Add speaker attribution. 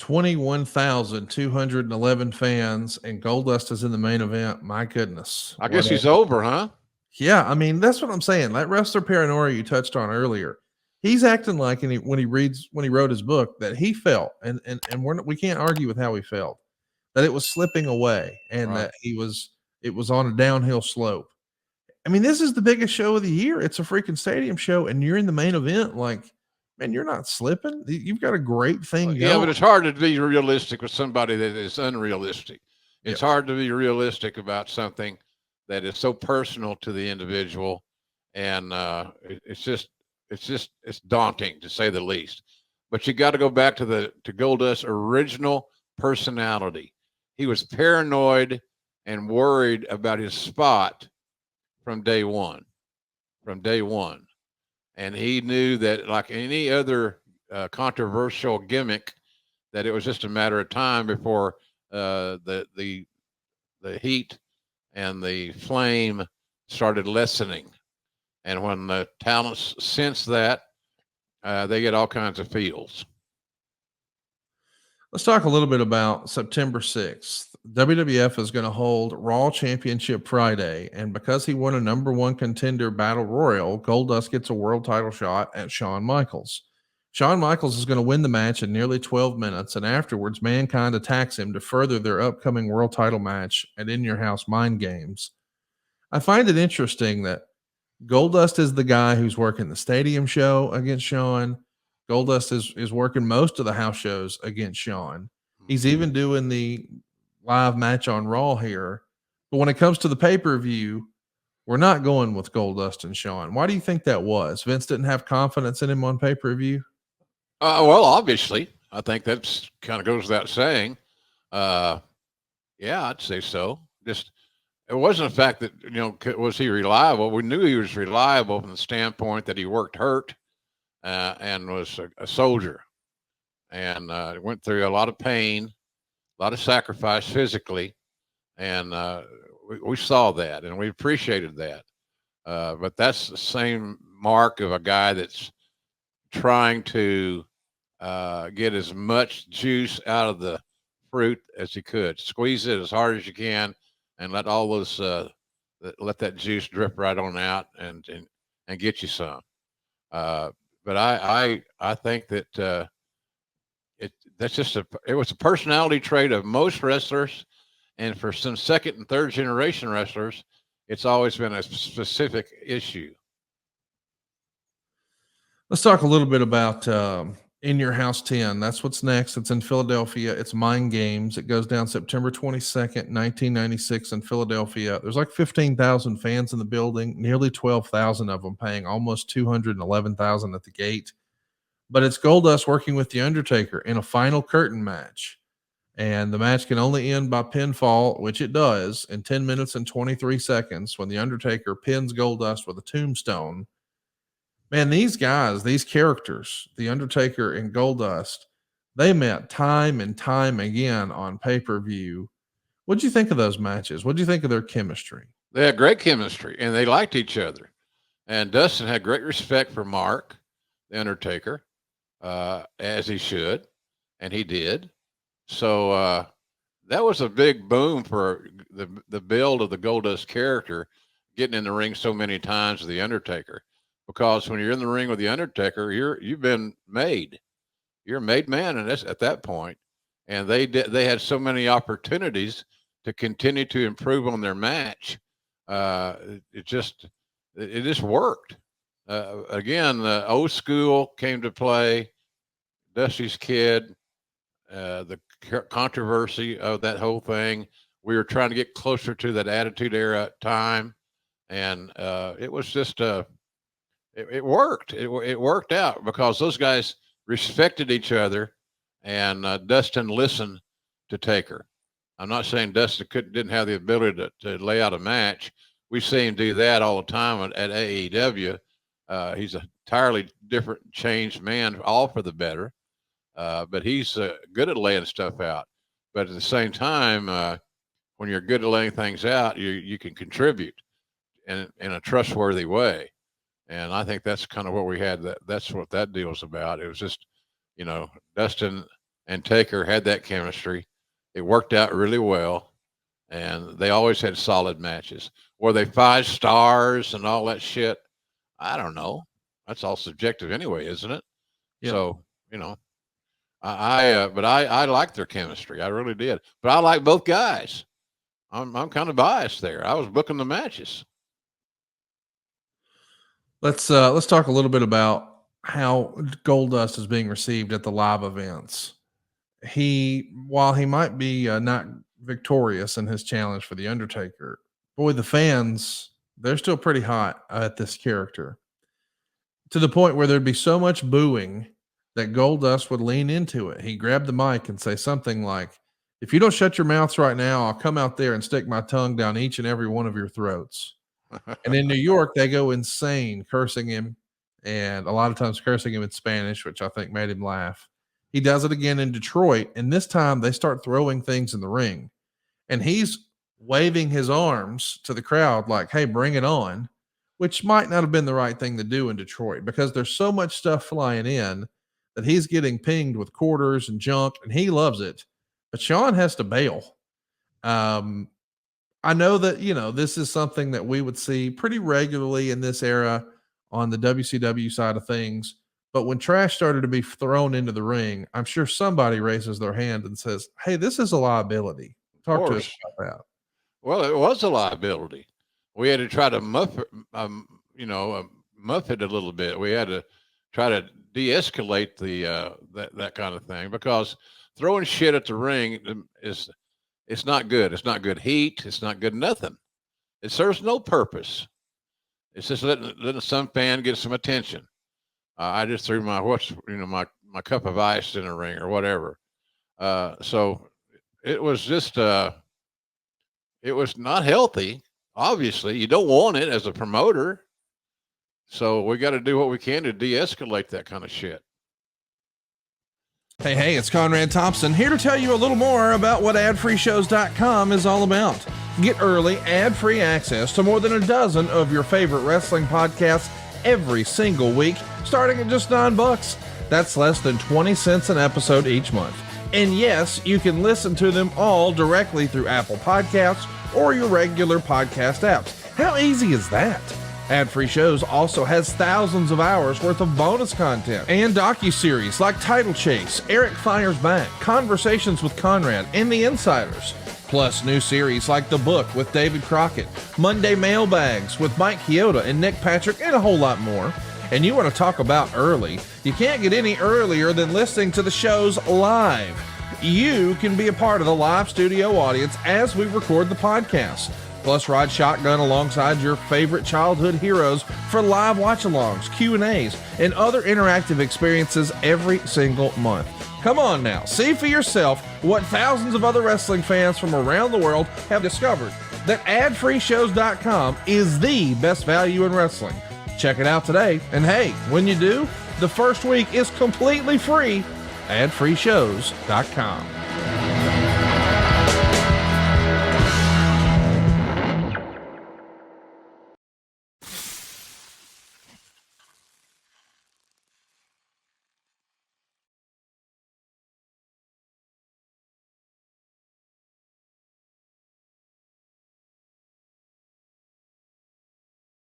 Speaker 1: 21,211 fans, and Goldust is in the main event. My goodness.
Speaker 2: I guess he's over, huh?
Speaker 1: Yeah, I mean, that's what I'm saying. That wrestler paranoia you touched on earlier, he's acting like when he wrote his book that he felt, and we can't argue with how he felt, that it was slipping away and
Speaker 2: Right.
Speaker 1: that it was on a downhill slope. I mean, this is the biggest show of the year. It's a freaking stadium show, and you're in the main event. Like, man, you're not slipping. You've got a great thing
Speaker 2: Yeah, but
Speaker 1: going.
Speaker 2: it's hard to be realistic with somebody that is unrealistic. It's
Speaker 1: Yes.
Speaker 2: hard to be realistic about something that is so personal to the individual, and it's daunting to say the least. But you got to go back to Goldust's original personality. He was paranoid and worried about his spot from day one. From day one, and he knew that, like any other controversial gimmick, that it was just a matter of time before the heat and the flame started lessening. And when the talents sense that, they get all kinds of feels.
Speaker 1: Let's talk a little bit about September 6th. WWF is going to hold Raw Championship Friday, and because he won a number one contender battle royal, Goldust gets a world title shot at Shawn Michaels. Shawn Michaels is going to win the match in nearly 12 minutes, and afterwards, Mankind attacks him to further their upcoming world title match at In Your House Mind Games. I find it interesting that Goldust is the guy who's working the stadium show against Shawn. Goldust is working most of the house shows against Shawn. He's even doing the live match on Raw here. But when it comes to the pay-per-view, we're not going with Goldust and Shawn. Why do you think that was? Vince didn't have confidence in him on pay-per-view?
Speaker 2: Well, obviously, I think that's kind of goes without saying. Uh, yeah, I'd say so. Just it wasn't the fact that, was he reliable. We knew he was reliable from the standpoint that he worked hurt and was a soldier, and went through a lot of pain, a lot of sacrifice physically, and we saw that and we appreciated that. But that's the same mark of a guy that's trying to get as much juice out of the fruit as he could. Squeeze it as hard as you can, and let all those let that juice drip right on out, and get you some. Uh, but I think that it was a personality trait of most wrestlers, and for some second and third generation wrestlers, it's always been a specific issue.
Speaker 1: Let's talk a little bit about In Your House 10. That's what's next. It's in Philadelphia. It's Mind Games. It goes down September 22nd, 1996 in Philadelphia. There's like 15,000 fans in the building, nearly 12,000 of them paying almost 211,000 at the gate. But it's Goldust working with The Undertaker in a final curtain match. And the match can only end by pinfall, which it does, in 10 minutes and 23 seconds when The Undertaker pins Goldust with a tombstone. Man, these guys, these characters, The Undertaker and Goldust, they met time and time again on pay-per-view. What'd you think of those matches? What'd you think of their chemistry?
Speaker 2: They had great chemistry, and they liked each other. And Dustin had great respect for Mark, the Undertaker, as he should, and he did. So that was a big boom for the build of the Goldust character, getting in the ring so many times with the Undertaker. Because when you're in the ring with the Undertaker, you've been made. You're a made man, and at that point. And they had so many opportunities to continue to improve on their match. It just worked. Again, the old school came to play. Dusty's Kid, the controversy of that whole thing. We were trying to get closer to that Attitude Era time, and it was just it worked. It worked out because those guys respected each other, and Dustin listened to Taker. I'm not saying Dustin didn't have the ability to lay out a match. We see him do that all the time at AEW. He's a entirely different, changed man, all for the better. But he's good at laying stuff out. But at the same time, when you're good at laying things out, you can contribute in a trustworthy way. And I think that's kind of what we had. That's what that deal's about. It was just, Dustin and Taker had that chemistry. It worked out really well, and they always had solid matches. Were they 5 stars and all that shit? I don't know. That's all subjective anyway, isn't it?
Speaker 1: Yep.
Speaker 2: So, you know, but I liked their chemistry. I really did. But I like both guys. I'm kind of biased there. I was booking the matches.
Speaker 1: Let's talk a little bit about how Goldust is being received at the live events. While he might be not victorious in his challenge for the Undertaker, boy, the fans, they're still pretty hot at this character, to the point where there'd be so much booing that Goldust would lean into it. He'd grab the mic and say something like, "If you don't shut your mouths right now, I'll come out there and stick my tongue down each and every one of your throats." And in New York, they go insane cursing him, and a lot of times cursing him in Spanish, which I think made him laugh. He does it again in Detroit, and this time they start throwing things in the ring, and he's waving his arms to the crowd like, "Hey, bring it on," which might not have been the right thing to do in Detroit because there's so much stuff flying in that he's getting pinged with quarters and junk, and he loves it. But Shawn has to bail. I know that, this is something that we would see pretty regularly in this era on the WCW side of things. But when trash started to be thrown into the ring, I'm sure somebody raises their hand and says, "Hey, this is a liability." Talk to us about that.
Speaker 2: Well, it was a liability. We had to try to muff it a little bit. We had to try to de-escalate that kind of thing, because throwing shit at the ring it's not good. It's not good heat. It's not good nothing. It serves no purpose. It's just letting some fan get some attention. I just threw my cup of ice in the ring or whatever. So it was just it was not healthy. Obviously, you don't want it as a promoter. So we got to do what we can to de-escalate that kind of shit.
Speaker 1: Hey, it's Conrad Thompson here to tell you a little more about what adfreeshows.com is all about. Get early, ad-free access to more than a dozen of your favorite wrestling podcasts every single week, starting at just $9. That's less than 20 cents an episode each month. And yes, you can listen to them all directly through Apple Podcasts or your regular podcast apps. How easy is that? Ad-free shows also has thousands of hours worth of bonus content and docuseries like Title Chase, Eric Fires Back, Conversations with Conrad, and The Insiders. Plus new series like The Book with David Crockett, Monday Mailbags with Mike Chioda and Nick Patrick, and a whole lot more. And you want to talk about early? You can't get any earlier than listening to the shows live. You can be a part of the live studio audience as we record the podcast. Plus, ride shotgun alongside your favorite childhood heroes for live watch-alongs, Q&As, and other interactive experiences every single month. Come on now, see for yourself what thousands of other wrestling fans from around the world have discovered, that adfreeshows.com is the best value in wrestling. Check it out today, and hey, when you do, the first week is completely free. adfreeshows.com.